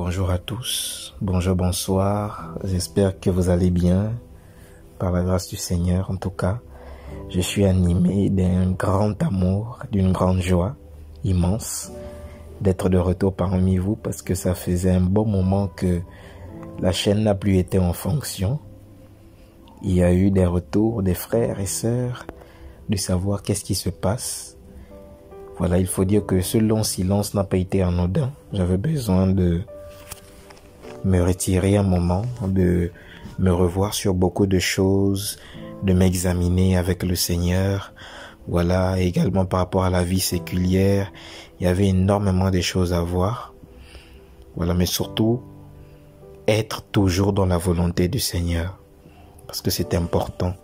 Bonjour à tous, bonjour, bonsoir, j'espère que vous allez bien, par la grâce du Seigneur en tout cas. Je suis animé d'un grand amour, d'une grande joie immense d'être de retour parmi vous parce que ça faisait un bon moment que la chaîne n'a plus été en fonction. Il y a eu des retours des frères et sœurs de savoir qu'est-ce qui se passe. Voilà, il faut dire que ce long silence n'a pas été anodin. J'avais besoin de me retirer un moment, de me revoir sur beaucoup de choses, de m'examiner avec le Seigneur. Voilà, également par rapport à la vie séculière, il y avait énormément de choses à voir. Voilà, mais surtout, être toujours dans la volonté du Seigneur. Parce que c'est important.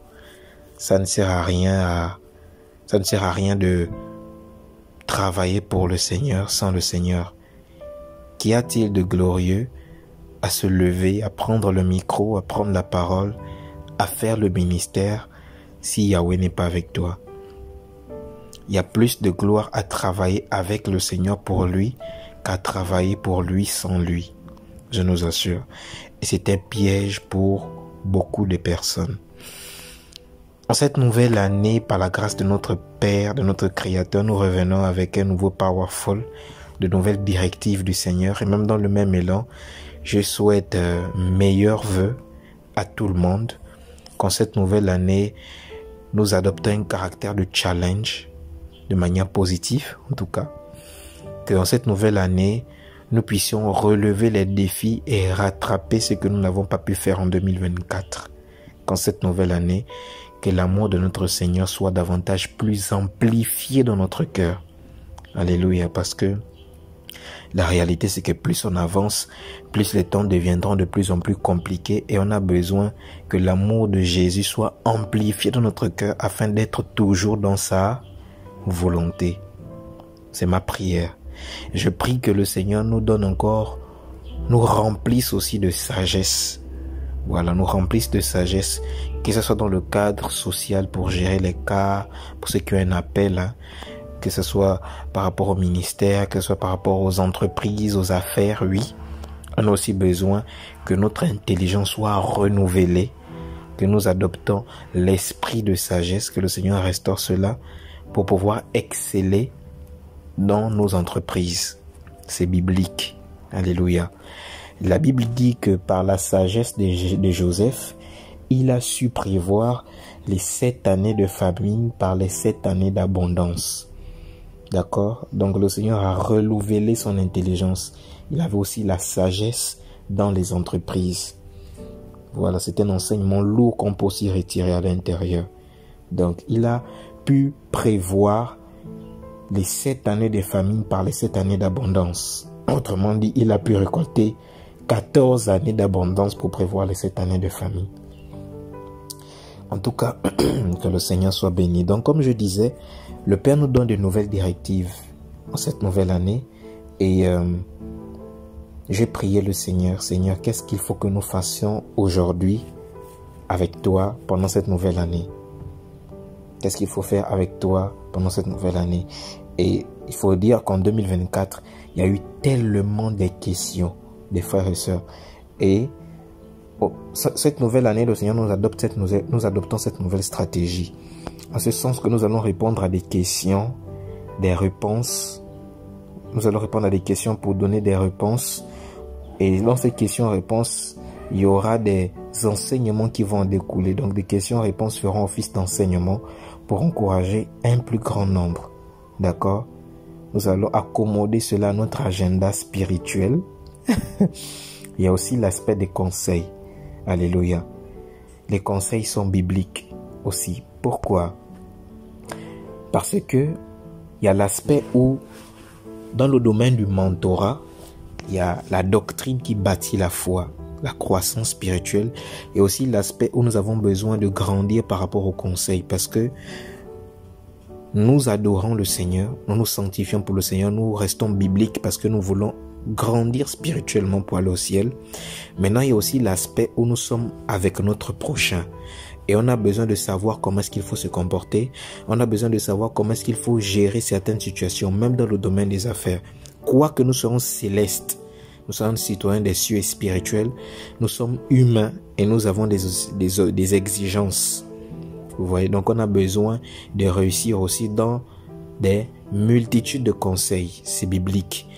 Ça ne sert à rien de travailler pour le Seigneur sans le Seigneur. Qu'y a-t-il de glorieux à se lever, à prendre le micro, à prendre la parole, à faire le ministère si Yahweh n'est pas avec toi? Il y a plus de gloire à travailler avec le Seigneur pour lui qu'à travailler pour lui sans lui. Je nous assure. Et c'est un piège pour beaucoup de personnes. En cette nouvelle année, par la grâce de notre Père, de notre Créateur, nous revenons avec un nouveau Powerful, de nouvelles directives du Seigneur. Et même dans le même élan, je souhaite meilleurs vœux à tout le monde. Qu'en cette nouvelle année, nous adoptons un caractère de challenge, de manière positive en tout cas. Qu'en cette nouvelle année, nous puissions relever les défis et rattraper ce que nous n'avons pas pu faire en 2024. Qu'en cette nouvelle année, que l'amour de notre Seigneur soit davantage plus amplifié dans notre cœur. Alléluia, parce que la réalité, c'est que plus on avance, plus les temps deviendront de plus en plus compliqués et on a besoin que l'amour de Jésus soit amplifié dans notre cœur afin d'être toujours dans sa volonté. C'est ma prière. Je prie que le Seigneur nous donne encore, nous remplisse aussi de sagesse. Voilà, nous remplisse de sagesse, que ce soit dans le cadre social pour gérer les cas, pour ceux qui ont un appel, hein, que ce soit par rapport au ministère, que ce soit par rapport aux entreprises, aux affaires, oui. On a aussi besoin que notre intelligence soit renouvelée, que nous adoptons l'esprit de sagesse, que le Seigneur restaure cela pour pouvoir exceller dans nos entreprises. C'est biblique. Alléluia. La Bible dit que par la sagesse de Joseph, il a su prévoir les 7 années de famine par les 7 années d'abondance. D'accord? Donc le Seigneur a renouvelé son intelligence. Il avait aussi la sagesse dans les entreprises. Voilà, c'est un enseignement lourd qu'on peut aussi retirer à l'intérieur. Donc il a pu prévoir les 7 années de famine par les 7 années d'abondance. Autrement dit, il a pu récolter 14 années d'abondance pour prévoir les 7 années de famine. En tout cas, que le Seigneur soit béni. Donc, comme je disais, le Père nous donne de nouvelles directives en cette nouvelle année. Et j'ai prié le Seigneur. Seigneur, qu'est-ce qu'il faut que nous fassions aujourd'hui avec toi pendant cette nouvelle année? Qu'est-ce qu'il faut faire avec toi pendant cette nouvelle année? Et il faut dire qu'en 2024, il y a eu tellement de questions des frères et sœurs. Et cette nouvelle année, le Seigneur nous adoptons cette nouvelle stratégie. En ce sens que nous allons répondre à des questions, des réponses. Nous allons répondre à des questions pour donner des réponses. Et dans ces questions-réponses, il y aura des enseignements qui vont en découler. Donc des questions-réponses feront office d'enseignement pour encourager un plus grand nombre. D'accord? Nous allons accommoder cela à notre agenda spirituel. Il y a aussi l'aspect des conseils. Alléluia. Les conseils sont bibliques aussi. Pourquoi? Parce que il y a l'aspect où, dans le domaine du mentorat, il y a la doctrine qui bâtit la foi, la croissance spirituelle, et aussi l'aspect où nous avons besoin de grandir par rapport aux conseils, parce que nous adorons le Seigneur, nous nous sanctifions pour le Seigneur, nous restons bibliques parce que nous voulons grandir spirituellement pour aller au ciel. Maintenant, il y a aussi l'aspect où nous sommes avec notre prochain. Et on a besoin de savoir comment est-ce qu'il faut se comporter. On a besoin de savoir comment est-ce qu'il faut gérer certaines situations, même dans le domaine des affaires. Quoique nous serons célestes, Nous sommes citoyens des cieux spirituels. Nous sommes humains et nous avons des exigences. Vous voyez, donc on a besoin de réussir aussi dans des multitudes de conseils. C'est biblique.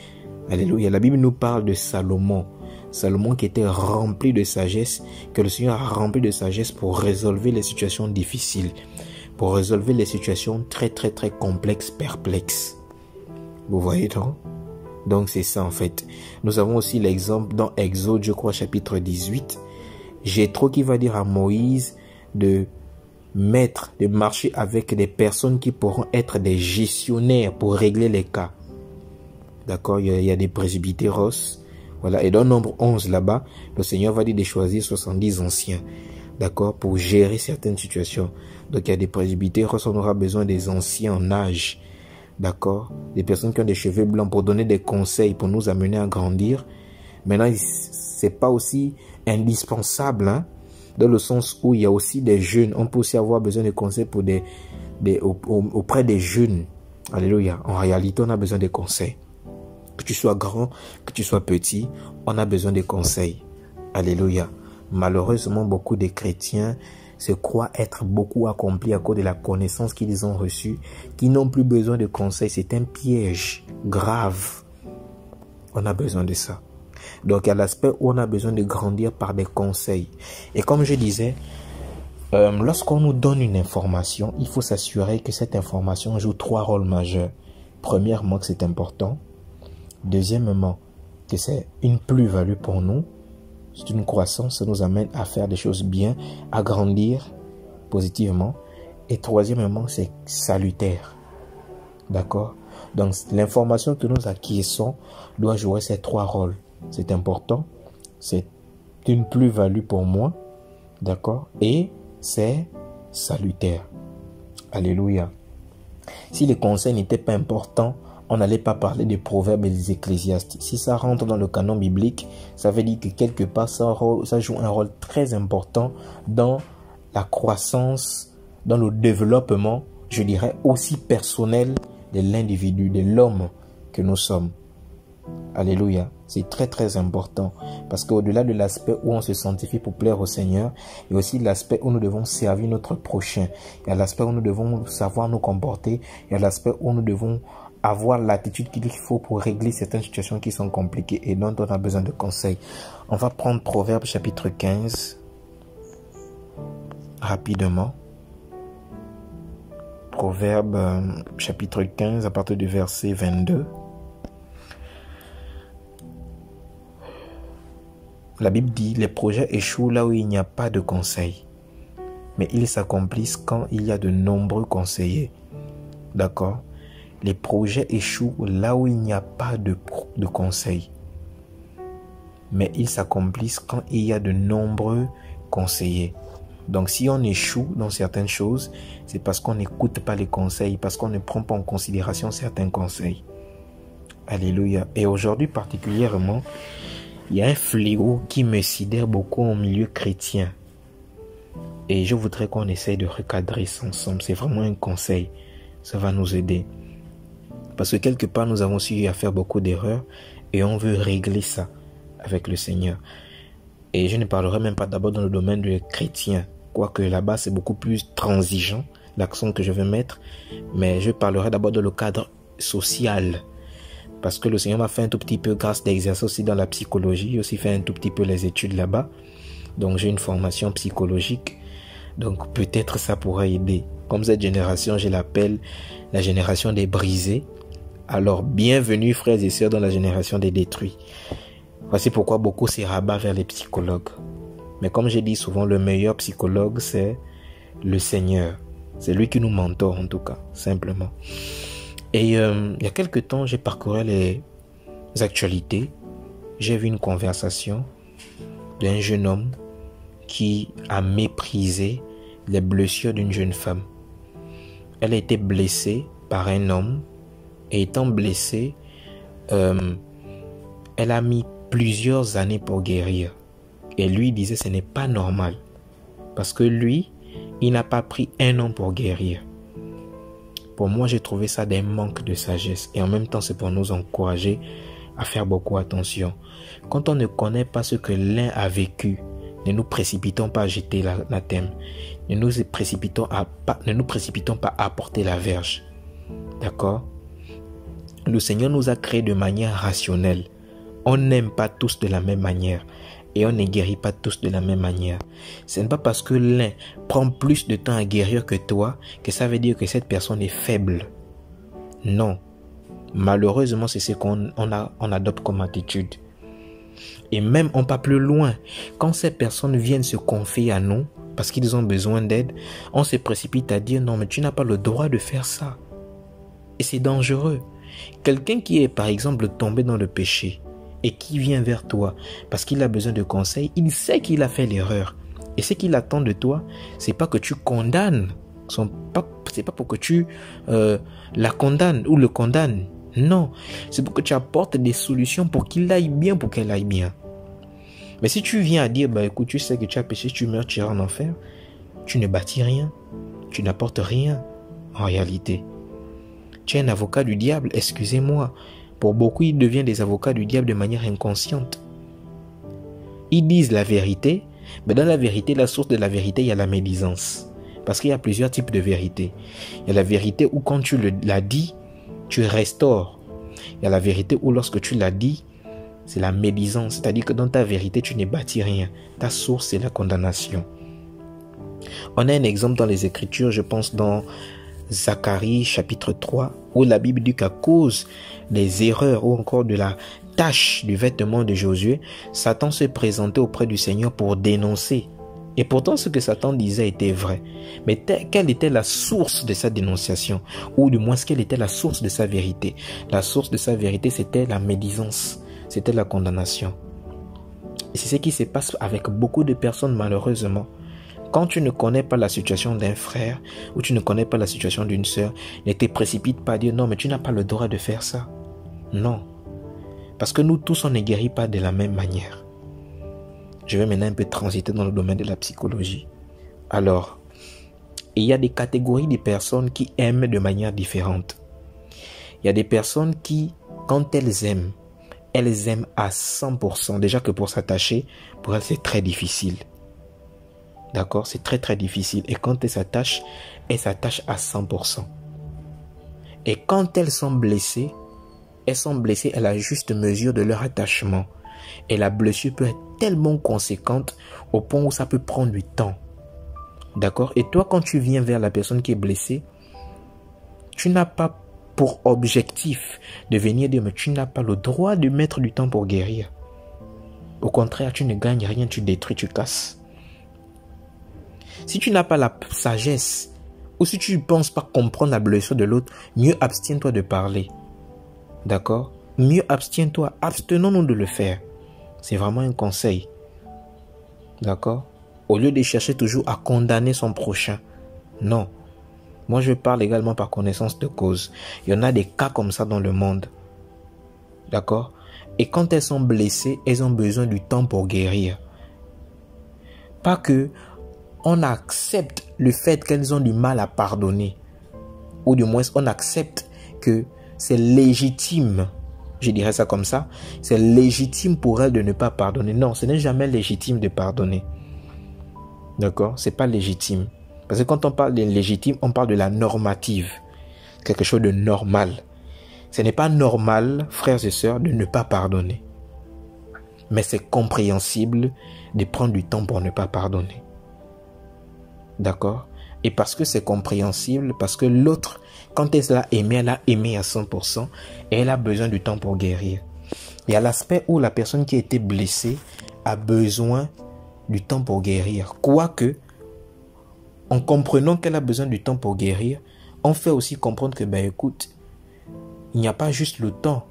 Alléluia. La Bible nous parle de Salomon. Salomon qui était rempli de sagesse, que le Seigneur a rempli de sagesse pour résolver les situations difficiles, pour résolver les situations très complexes, perplexes. Vous voyez donc c'est ça en fait. Nous avons aussi l'exemple dans Exode, je crois, chapitre 18. Jéthro qui va dire à Moïse de marcher avec des personnes qui pourront être des gestionnaires pour régler les cas. D'accord, il y a des presbytéros. Voilà, et dans Nombre 11 là-bas, le Seigneur va dire de choisir 70 anciens. D'accord, pour gérer certaines situations. Donc il y a des presbytéros, on aura besoin des anciens en âge. D'accord, des personnes qui ont des cheveux blancs pour donner des conseils, pour nous amener à grandir. Maintenant, c'est pas aussi indispensable, hein, dans le sens où il y a aussi des jeunes. On peut aussi avoir besoin de conseils pour auprès des jeunes. Alléluia. En réalité, on a besoin de conseils. Que tu sois grand, que tu sois petit, on a besoin de conseils. Alléluia. Malheureusement, beaucoup de chrétiens se croient être beaucoup accomplis à cause de la connaissance qu'ils ont reçue, qui n'ont plus besoin de conseils. C'est un piège grave. On a besoin de ça. Donc, il y a l'aspect où on a besoin de grandir par des conseils. Et comme je disais, lorsqu'on nous donne une information, il faut s'assurer que cette information joue 3 rôles majeurs. Premièrement, que c'est important. Deuxièmement, que c'est une plus-value pour nous. C'est une croissance, ça nous amène à faire des choses bien, à grandir positivement. Et troisièmement, c'est salutaire. D'accord? Donc, l'information que nous acquérons doit jouer ces 3 rôles. C'est important, c'est une plus-value pour moi, d'accord? Et c'est salutaire. Alléluia. Si les conseils n'étaient pas importants, on n'allait pas parler des proverbes et des ecclésiastes. Si ça rentre dans le canon biblique, ça veut dire que quelque part, ça joue un rôle très important dans la croissance, dans le développement, je dirais, aussi personnel de l'individu, de l'homme que nous sommes. Alléluia. C'est très important. Parce qu'au-delà de l'aspect où on se sanctifie pour plaire au Seigneur, il y a aussi l'aspect où nous devons servir notre prochain. Il y a l'aspect où nous devons savoir nous comporter. Il y a l'aspect où nous devons avoir l'attitude qu'il faut pour régler certaines situations qui sont compliquées et dont on a besoin de conseils. On va prendre Proverbe chapitre 15 rapidement. Proverbe chapitre 15 à partir du verset 22. La Bible dit, les projets échouent là où il n'y a pas de conseils, mais ils s'accomplissent quand il y a de nombreux conseillers. D'accord? Les projets échouent là où il n'y a pas de conseils, mais ils s'accomplissent quand il y a de nombreux conseillers. Donc si on échoue dans certaines choses, c'est parce qu'on n'écoute pas les conseils, parce qu'on ne prend pas en considération certains conseils. Alléluia. Et aujourd'hui particulièrement, il y a un fléau qui me sidère beaucoup au milieu chrétien. Et je voudrais qu'on essaye de recadrer ça ensemble. C'est vraiment un conseil. Ça va nous aider. Parce que quelque part, nous avons aussi eu à faire beaucoup d'erreurs et on veut régler ça avec le Seigneur. Et je ne parlerai même pas d'abord dans le domaine du chrétien. Quoique là-bas, c'est beaucoup plus transigeant, l'accent que je vais mettre. Mais je parlerai d'abord dans le cadre social. Parce que le Seigneur m'a fait un tout petit peu grâce d'exercer aussi dans la psychologie. J'ai aussi fait un tout petit peu les études là-bas. Donc j'ai une formation psychologique. Donc peut-être ça pourra aider. Comme cette génération, je l'appelle la génération des brisés. Alors bienvenue frères et sœurs dans la génération des détruits. Voici pourquoi beaucoup se rabattent vers les psychologues. Mais comme je dis souvent, le meilleur psychologue c'est le Seigneur. C'est lui qui nous mentor en tout cas, simplement. Et il y a quelque temps, j'ai parcouru les actualités. J'ai vu une conversation d'un jeune homme qui a méprisé les blessures d'une jeune femme. Elle a été blessée par un homme et étant blessée, elle a mis plusieurs années pour guérir. Et lui disait ce n'est pas normal parce que lui, il n'a pas pris 1 an pour guérir. Pour moi, j'ai trouvé ça d'un manque de sagesse. Et en même temps, c'est pour nous encourager à faire beaucoup attention. Quand on ne connaît pas ce que l'un a vécu, ne nous précipitons pas à jeter l'anathème. Ne nous précipitons pas à apporter la verge. D'accord? Le Seigneur nous a créés de manière rationnelle. On n'aime pas tous de la même manière. Et on ne guérit pas tous de la même manière. Ce n'est pas parce que l'un prend plus de temps à guérir que toi que ça veut dire que cette personne est faible. Non. Malheureusement, c'est ce qu'on adopte comme attitude. Et même on va plus loin. Quand ces personnes viennent se confier à nous, parce qu'ils ont besoin d'aide, on se précipite à dire non, mais tu n'as pas le droit de faire ça. Et c'est dangereux. Quelqu'un qui est par exemple tombé dans le péché et qui vient vers toi parce qu'il a besoin de conseils, il sait qu'il a fait l'erreur. Et ce qu'il attend de toi, c'est pas que tu condamnes. C'est pas pour que tu la condamnes ou le condamnes. Non, c'est pour que tu apportes des solutions pour qu'il aille bien, pour qu'elle aille bien. Mais si tu viens à dire, écoute, tu sais que tu as péché, si tu meurs, tu iras en enfer, tu ne bâtis rien, tu n'apportes rien en réalité. Tu es un avocat du diable, excusez-moi. Pour beaucoup, ils deviennent des avocats du diable de manière inconsciente. Ils disent la vérité, mais dans la vérité, la source de la vérité, il y a la médisance. Parce qu'il y a plusieurs types de vérité. Il y a la vérité où quand tu l'as dit, tu restaures. Il y a la vérité où lorsque tu l'as dit, c'est la médisance. C'est-à-dire que dans ta vérité, tu ne bâtis rien. Ta source, c'est la condamnation. On a un exemple dans les Écritures, je pense dans Zacharie chapitre 3, où la Bible dit qu'à cause des erreurs ou encore de la tache du vêtement de Josué, Satan se présentait auprès du Seigneur pour dénoncer. Et pourtant, ce que Satan disait était vrai. Mais quelle était la source de sa dénonciation? Ou du moins, quelle était la source de sa vérité? La source de sa vérité, c'était la médisance. C'était la condamnation. Et c'est ce qui se passe avec beaucoup de personnes, malheureusement. Quand tu ne connais pas la situation d'un frère ou tu ne connais pas la situation d'une sœur, ne te précipite pas à dire non, mais tu n'as pas le droit de faire ça. Non. Parce que nous tous, on ne guérit pas de la même manière. Je vais maintenant un peu transiter dans le domaine de la psychologie. Alors, il y a des catégories de personnes qui aiment de manière différente. Il y a des personnes qui, quand elles aiment à 100%. Déjà que pour s'attacher, pour elles, c'est très difficile. D'accord? C'est très très difficile. Et quand elles s'attachent à 100%. Et quand elles sont blessées à la juste mesure de leur attachement. Et la blessure peut être tellement conséquente au point où ça peut prendre du temps. D'accord? Et toi, quand tu viens vers la personne qui est blessée, tu n'as pas pour objectif de venir dire, mais tu n'as pas le droit de mettre du temps pour guérir. Au contraire, tu ne gagnes rien, tu détruis, tu casses. Si tu n'as pas la sagesse, ou si tu ne penses pas comprendre la blessure de l'autre, mieux abstiens-toi de parler. D'accord? Mieux abstiens-toi, abstenons-nous de le faire. C'est vraiment un conseil. D'accord? Au lieu de chercher toujours à condamner son prochain. Non. Moi, je parle également par connaissance de cause. Il y en a des cas comme ça dans le monde. D'accord? Et quand elles sont blessées, elles ont besoin du temps pour guérir. Pas que on accepte le fait qu'elles ont du mal à pardonner. Ou du moins, on accepte que c'est légitime. Je dirais ça comme ça. C'est légitime pour elles de ne pas pardonner. Non, ce n'est jamais légitime de pardonner. D'accord? C'est pas légitime. Parce que quand on parle de légitime, on parle de la normative. Quelque chose de normal. Ce n'est pas normal, frères et sœurs, de ne pas pardonner. Mais c'est compréhensible de prendre du temps pour ne pas pardonner. D'accord? Et parce que c'est compréhensible, parce que l'autre, quand elle a aimé à 100% et elle a besoin du temps pour guérir. Il y a l'aspect où la personne qui a été blessée a besoin du temps pour guérir. Quoique, en comprenant qu'elle a besoin du temps pour guérir, on fait aussi comprendre que, écoute, il n'y a pas juste le temps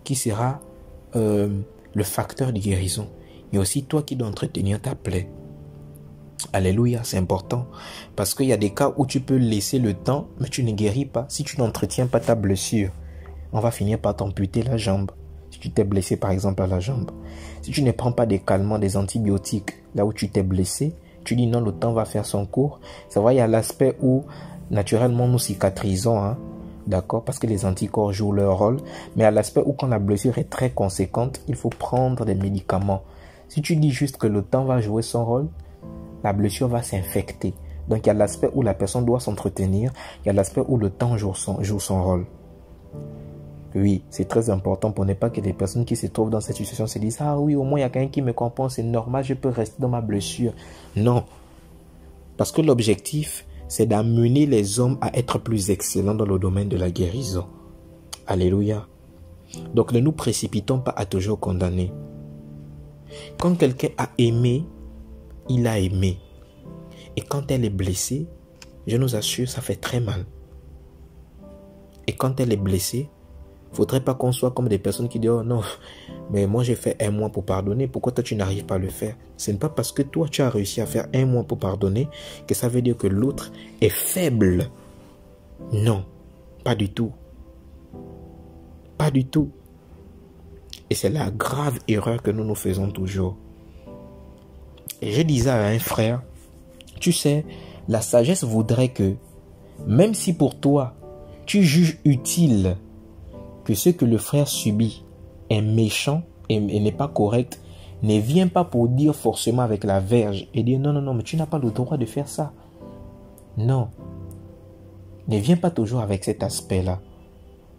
qui sera le facteur de guérison. Il y a aussi toi qui dois entretenir ta plaie. Alléluia, c'est important. Parce qu'il y a des cas où tu peux laisser le temps, mais tu ne guéris pas. Si tu n'entretiens pas ta blessure, on va finir par t'amputer la jambe. Si tu t'es blessé par exemple à la jambe. Si tu ne prends pas des calmants, des antibiotiques, là où tu t'es blessé, tu dis non, le temps va faire son cours. Ça va, il y a l'aspect où naturellement nous cicatrisons. D'accord? Parce que les anticorps jouent leur rôle. Mais à l'aspect où quand la blessure est très conséquente, il faut prendre des médicaments. Si tu dis juste que le temps va jouer son rôle, la blessure va s'infecter. Donc il y a l'aspect où la personne doit s'entretenir, il y a l'aspect où le temps joue son rôle. Oui, c'est très important pour ne pas que les personnes qui se trouvent dans cette situation se disent « Ah oui, au moins il y a quelqu'un qui me comprend, c'est normal, je peux rester dans ma blessure. » Non. Parce que l'objectif, c'est d'amener les hommes à être plus excellents dans le domaine de la guérison. Alléluia. Donc ne nous précipitons pas à toujours condamner. Quand quelqu'un a aimé, il a aimé. Et quand elle est blessée, je nous assure, ça fait très mal. Et quand elle est blessée, il ne faudrait pas qu'on soit comme des personnes qui disent « Oh non, mais moi j'ai fait 1 mois pour pardonner, pourquoi toi tu n'arrives pas à le faire ?» Ce n'est pas parce que toi tu as réussi à faire 1 mois pour pardonner que ça veut dire que l'autre est faible. Non, pas du tout. Pas du tout. Et c'est la grave erreur que nous faisons toujours. Et je disais à un frère, tu sais, la sagesse voudrait que, même si pour toi, tu juges utile que ce que le frère subit est méchant et n'est pas correct, ne viens pas pour dire forcément avec la verge et dire non, non, non, mais tu n'as pas le droit de faire ça. Non. Ne viens pas toujours avec cet aspect-là.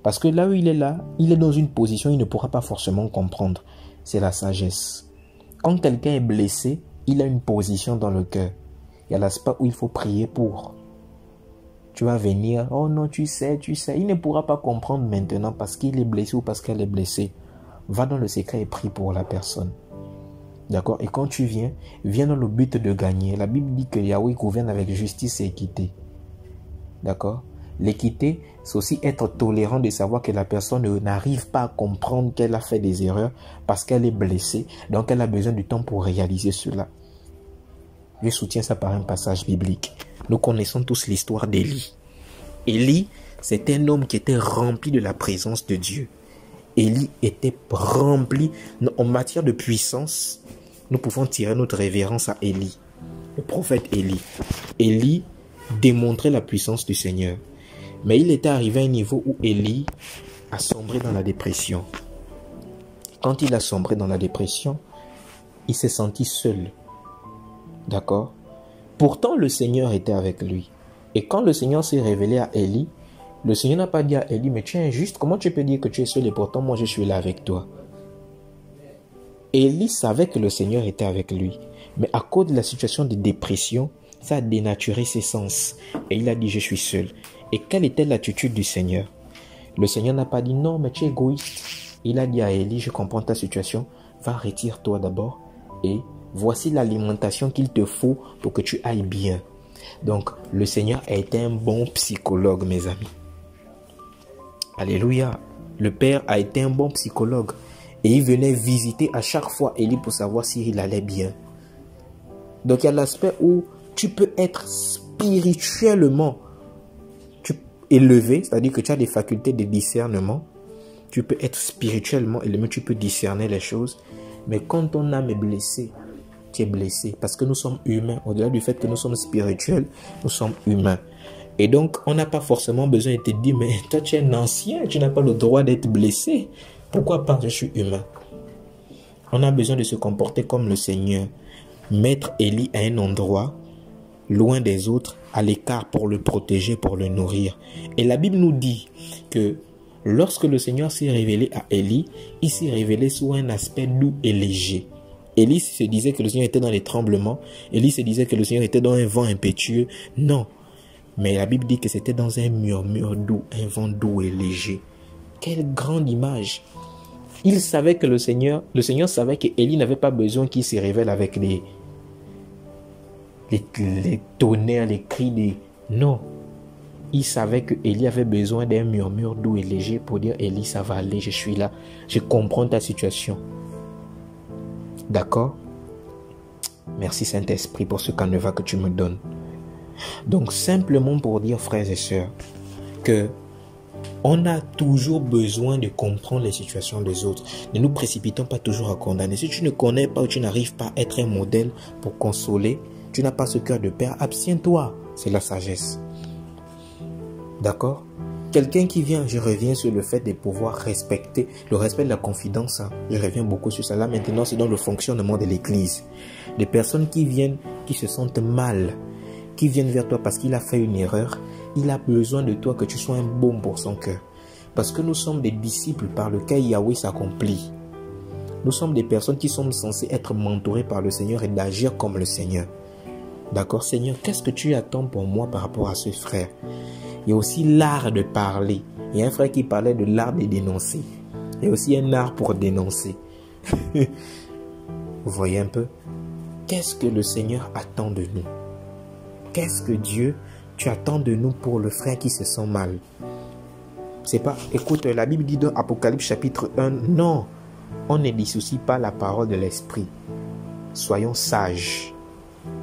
Parce que là où il est dans une position, il ne pourra pas forcément comprendre. C'est la sagesse. Quand quelqu'un est blessé, il a une position dans le cœur. Il y a l'aspect où il faut prier pour. Tu vas venir, oh non, tu sais. Il ne pourra pas comprendre maintenant parce qu'il est blessé ou parce qu'elle est blessée. Va dans le secret et prie pour la personne. D'accord? Et quand tu viens dans le but de gagner. La Bible dit que Yahweh gouverne avec justice et équité. D'accord? L'équité, c'est aussi être tolérant de savoir que la personne n'arrive pas à comprendre qu'elle a fait des erreurs parce qu'elle est blessée. Donc elle a besoin du temps pour réaliser cela. Je soutiens ça par un passage biblique. Nous connaissons tous l'histoire d'Élie. Élie, c'est un homme qui était rempli de la présence de Dieu. Élie était rempli en matière de puissance. Nous pouvons tirer notre révérence à Élie, le prophète Élie. Élie démontrait la puissance du Seigneur. Mais il était arrivé à un niveau où Élie a sombré dans la dépression. Quand il a sombré dans la dépression, il s'est senti seul. D'accord? Pourtant, le Seigneur était avec lui. Et quand le Seigneur s'est révélé à Élie, le Seigneur n'a pas dit à Élie, mais tu es injuste, comment tu peux dire que tu es seul et pourtant moi je suis là avec toi? Élie savait que le Seigneur était avec lui. Mais à cause de la situation de dépression, ça a dénaturé ses sens. Et il a dit, je suis seul. Et quelle était l'attitude du Seigneur? Le Seigneur n'a pas dit, non, mais tu es égoïste. Il a dit à Élie, je comprends ta situation, va, retire-toi d'abord et voici l'alimentation qu'il te faut pour que tu ailles bien. Donc, le Seigneur a été un bon psychologue, mes amis. Alléluia. Le Père a été un bon psychologue. Et il venait visiter à chaque fois Élie pour savoir s'il allait bien. Donc, il y a l'aspect où tu peux être spirituellement élevé, c'est-à-dire que tu as des facultés de discernement. Tu peux être spirituellement élevé, tu peux discerner les choses. Mais quand ton âme est blessée, tu es blessé parce que nous sommes humains. Au-delà du fait que nous sommes spirituels, nous sommes humains. Et donc, on n'a pas forcément besoin de te dire, mais toi, tu es un ancien, tu n'as pas le droit d'être blessé. Pourquoi pas? Je suis humain. On a besoin de se comporter comme le Seigneur. Mettre Élie à un endroit, loin des autres, à l'écart pour le protéger, pour le nourrir. Et la Bible nous dit que lorsque le Seigneur s'est révélé à Élie, il s'est révélé sous un aspect doux et léger. Élie se disait que le Seigneur était dans les tremblements. Élie se disait que le Seigneur était dans un vent impétueux. Non. Mais la Bible dit que c'était dans un murmure doux, un vent doux et léger. Quelle grande image! Il savait que le Seigneur savait que Élie n'avait pas besoin qu'il se révèle avec les tonnerres, les cris. Non. Il savait que Élie avait besoin d'un murmure doux et léger pour dire, Élie, ça va aller, je suis là. Je comprends ta situation. D'accord? Merci Saint-Esprit pour ce canevas que tu me donnes. Donc simplement pour dire, frères et sœurs, que on a toujours besoin de comprendre les situations des autres. Ne nous précipitons pas toujours à condamner. Si tu ne connais pas ou tu n'arrives pas à être un modèle pour consoler, tu n'as pas ce cœur de père, abstiens-toi. C'est la sagesse. D'accord? Quelqu'un qui vient, je reviens sur le fait de pouvoir respecter, le respect de la confidence. Hein. Je reviens beaucoup sur ça. Là, maintenant, c'est dans le fonctionnement de l'Église. Des personnes qui viennent, qui se sentent mal, qui viennent vers toi parce qu'il a fait une erreur, il a besoin de toi que tu sois un baume pour son cœur. Parce que nous sommes des disciples par lesquels Yahweh s'accomplit. Nous sommes des personnes qui sont censées être mentorées par le Seigneur et d'agir comme le Seigneur. D'accord, Seigneur, qu'est-ce que tu attends pour moi par rapport à ce frère? Il y a aussi l'art de parler. Il y a un frère qui parlait de l'art de dénoncer. Il y a aussi un art pour dénoncer. Vous voyez un peu? Qu'est-ce que le Seigneur attend de nous? Qu'est-ce que Dieu, tu attends de nous pour le frère qui se sent mal? C'est pas, écoute, la Bible dit dans Apocalypse chapitre 1, non, on ne dissocie pas la parole de l'esprit. Soyons sages.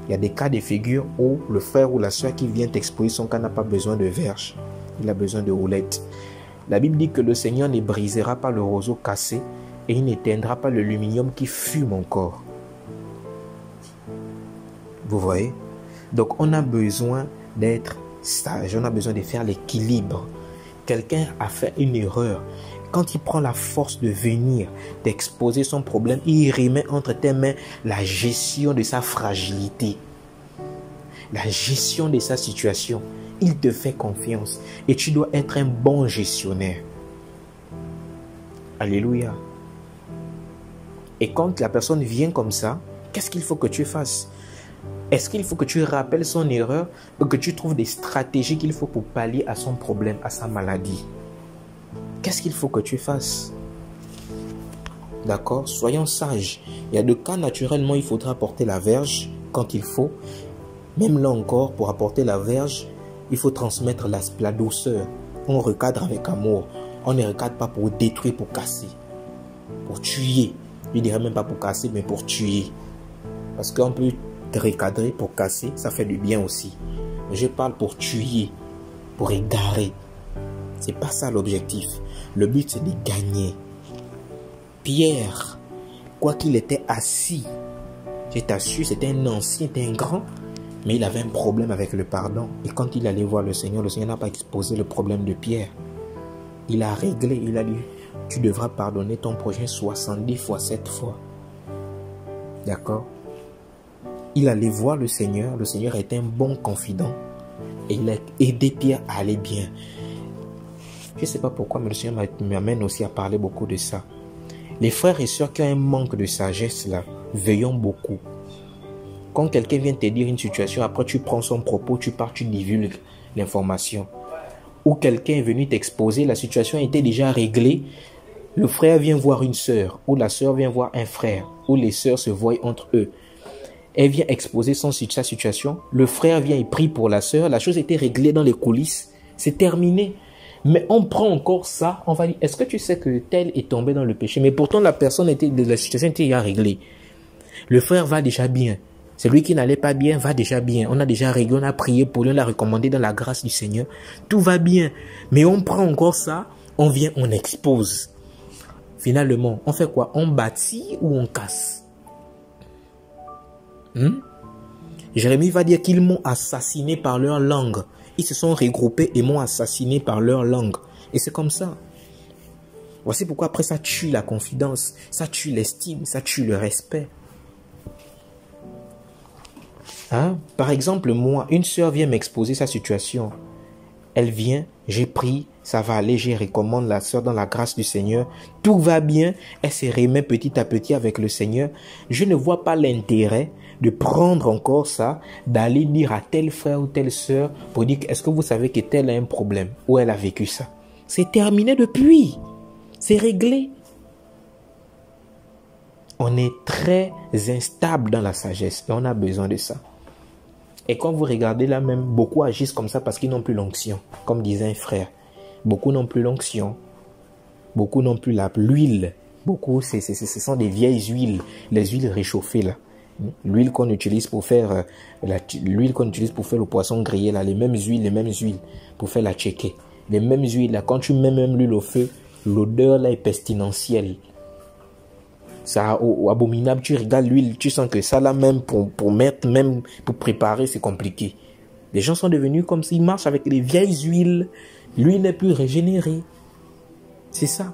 Il y a des cas de figure où le frère ou la soeur qui vient t'exposer son cas n'a pas besoin de verge. Il a besoin de houlette. La Bible dit que le Seigneur ne brisera pas le roseau cassé et il n'éteindra pas le luminium qui fume encore. Vous voyez? Donc on a besoin d'être sage, on a besoin de faire l'équilibre. Quelqu'un a fait une erreur. Quand il prend la force de venir, d'exposer son problème, il remet entre tes mains la gestion de sa fragilité, la gestion de sa situation. Il te fait confiance et tu dois être un bon gestionnaire. Alléluia. Et quand la personne vient comme ça, qu'est-ce qu'il faut que tu fasses? Est-ce qu'il faut que tu rappelles son erreur ou que tu trouves des stratégies qu'il faut pour pallier à son problème, à sa maladie? Qu'est-ce qu'il faut que tu fasses? D'accord? Soyons sages. Il y a des cas, naturellement, il faudra apporter la verge quand il faut. Même là encore, pour apporter la verge, il faut transmettre la douceur. On recadre avec amour. On ne recadre pas pour détruire, pour casser, pour tuer. Je ne dirais même pas pour casser, mais pour tuer. Parce qu'on peut recadrer pour casser, ça fait du bien aussi. Mais je parle pour tuer, pour égarer. C'est pas ça l'objectif. Le but, c'est de gagner. Pierre, quoi qu'il était assis, je t'assure, c'était un ancien, c'était un grand, mais il avait un problème avec le pardon. Et quand il allait voir le Seigneur n'a pas exposé le problème de Pierre. Il a réglé, il a dit, tu devras pardonner ton prochain 70 fois 7 fois. D'accord? Il allait voir le Seigneur était un bon confident. Et il a aidé Pierre à aller bien. Je ne sais pas pourquoi, mais le Seigneur m'amène aussi à parler beaucoup de ça. Les frères et sœurs qui ont un manque de sagesse là, veillons beaucoup. Quand quelqu'un vient te dire une situation, après tu prends son propos, tu pars, tu divulgues l'information. Ou quelqu'un est venu t'exposer, la situation était déjà réglée, le frère vient voir une sœur, ou la sœur vient voir un frère, ou les sœurs se voient entre eux. Elle vient exposer sa situation, le frère vient et prie pour la sœur, la chose était réglée dans les coulisses, c'est terminé. Mais on prend encore ça, on va dire, est-ce que tu sais que tel est tombé dans le péché? Mais pourtant la situation était déjà réglée. Le frère va déjà bien. Celui qui n'allait pas bien va déjà bien. On a déjà réglé, on a prié pour lui, on l'a recommandé dans la grâce du Seigneur. Tout va bien. Mais on prend encore ça, on vient, on expose. Finalement, on fait quoi? On bâtit ou on casse? Jérémie va dire qu'ils m'ont assassiné par leur langue. Ils se sont regroupés et m'ont assassiné par leur langue. Et c'est comme ça. Voici pourquoi après ça tue la confidence, ça tue l'estime, ça tue le respect. Hein? Par exemple, moi, une sœur vient m'exposer sa situation. Elle vient, j'ai pris, ça va aller, je recommande la sœur dans la grâce du Seigneur. Tout va bien, elle se remet petit à petit avec le Seigneur. Je ne vois pas l'intérêt de prendre encore ça, d'aller dire à tel frère ou telle sœur pour dire, est-ce que vous savez que tel a un problème ou elle a vécu ça? C'est terminé depuis. C'est réglé. On est très instable dans la sagesse et on a besoin de ça. Et quand vous regardez là même, beaucoup agissent comme ça parce qu'ils n'ont plus l'onction. Comme disait un frère, beaucoup n'ont plus l'onction. Beaucoup n'ont plus l'huile. Beaucoup, ce sont des vieilles huiles, les huiles réchauffées là. L'huile qu'on utilise pour faire le poisson grillé là, les mêmes huiles pour faire la tchéké. Les mêmes huiles là, quand tu mets même l'huile au feu, l'odeur là est pestilentielle. Ça abominable, tu regardes l'huile, tu sens que ça là même pour mettre, même pour préparer, c'est compliqué. Les gens sont devenus comme s'ils marchent avec les vieilles huiles lui n'est plus régénéré. C'est ça.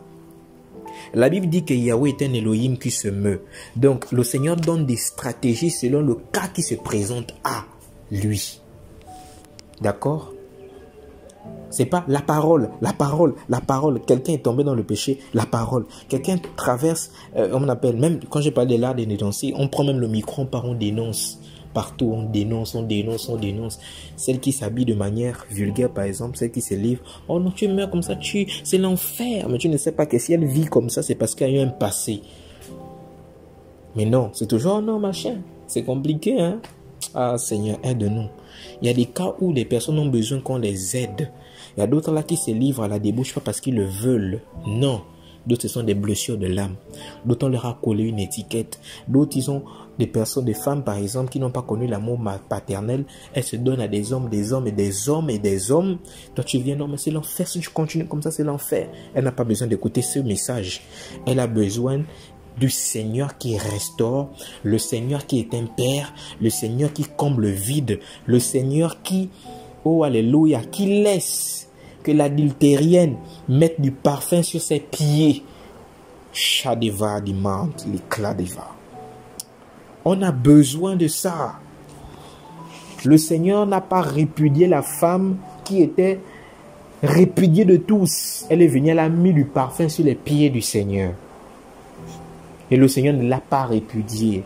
La Bible dit que Yahweh est un Elohim qui se meut. Donc, le Seigneur donne des stratégies selon le cas qui se présente à lui. D'accord? C'est pas la parole. Quelqu'un est tombé dans le péché, la parole. Quelqu'un traverse, on appelle, même quand j'ai parlé de l'art de dénoncer, on prend même le micro, on dénonce. Partout, on dénonce. Celle qui s'habille de manière vulgaire, par exemple, celle qui se livre. Oh non, tu meurs comme ça, c'est l'enfer. Mais tu ne sais pas que si elle vit comme ça, c'est parce qu'il y a eu un passé. Mais non, c'est toujours, oh non, machin. C'est compliqué, hein. Ah, Seigneur, aide-nous. Il y a des cas où les personnes ont besoin qu'on les aide. Il y a d'autres là qui se livrent à la débauche pas parce qu'ils le veulent. Non. D'autres, ce sont des blessures de l'âme. D'autres, on leur a collé une étiquette. D'autres, ils ont des personnes, des femmes, par exemple, qui n'ont pas connu l'amour paternel. Elles se donnent à des hommes. Toi, tu viens, non, mais c'est l'enfer. Si tu continues comme ça, c'est l'enfer. Elle n'a pas besoin d'écouter ce message. Elle a besoin du Seigneur qui restaure, le Seigneur qui est un Père, le Seigneur qui comble le vide, le Seigneur qui, oh alléluia, qui laisse que l'adultérienne mette du parfum sur ses pieds. Shadeva dimant, l'éclat d'Eva. On a besoin de ça. Le Seigneur n'a pas répudié la femme qui était répudiée de tous. Elle est venue, elle a mis du parfum sur les pieds du Seigneur. Et le Seigneur ne l'a pas répudié.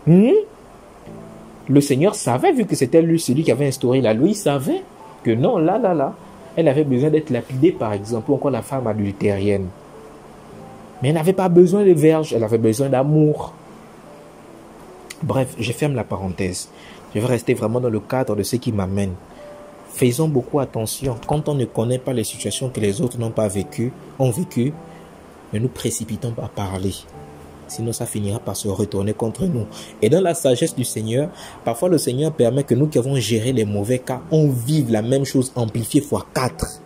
Le Seigneur savait, vu que c'était lui, celui qui avait instauré la loi, il savait que non, là, elle avait besoin d'être lapidée, par exemple, ou encore la femme adultérienne. Mais elle n'avait pas besoin de verge, elle avait besoin d'amour. Bref, je ferme la parenthèse. Je vais rester vraiment dans le cadre de ce qui m'amène. Faisons beaucoup attention. Quand on ne connaît pas les situations que les autres n'ont pas vécues, ne nous précipitons pas à parler. Sinon, ça finira par se retourner contre nous. Et dans la sagesse du Seigneur, parfois le Seigneur permet que nous qui avons géré les mauvais cas, on vive la même chose amplifiée fois 4.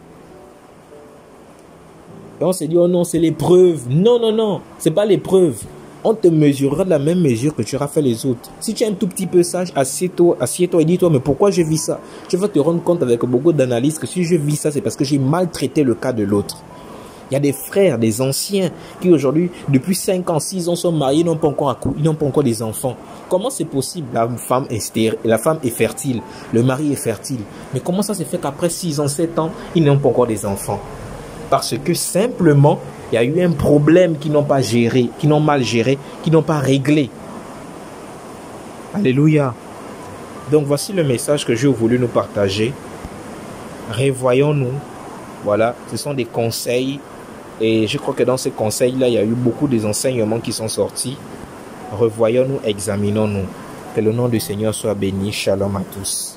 Et on se dit, oh non, c'est l'épreuve. Non, c'est pas l'épreuve. On te mesurera de la même mesure que tu auras fait les autres. Si tu es un tout petit peu sage, assieds-toi et dis-toi, mais pourquoi je vis ça? Tu vas te rendre compte avec beaucoup d'analyse que si je vis ça, c'est parce que j'ai maltraité le cas de l'autre. Il y a des frères, des anciens qui aujourd'hui, depuis 5 ans, 6 ans, sont mariés, n'ont pas encore des enfants. Comment c'est possible? La femme est fertile, le mari est fertile. Mais comment ça se fait qu'après 6 ans, 7 ans, ils n'ont pas encore des enfants? Parce que simplement, il y a eu un problème qu'ils n'ont pas géré, qu'ils n'ont mal géré, qu'ils n'ont pas réglé. Alléluia. Donc voici le message que j'ai voulu nous partager. Revoyons-nous. Voilà, ce sont des conseils. Et je crois que dans ces conseils-là, il y a eu beaucoup des enseignements qui sont sortis. Revoyons-nous, examinons-nous. Que le nom du Seigneur soit béni. Shalom à tous.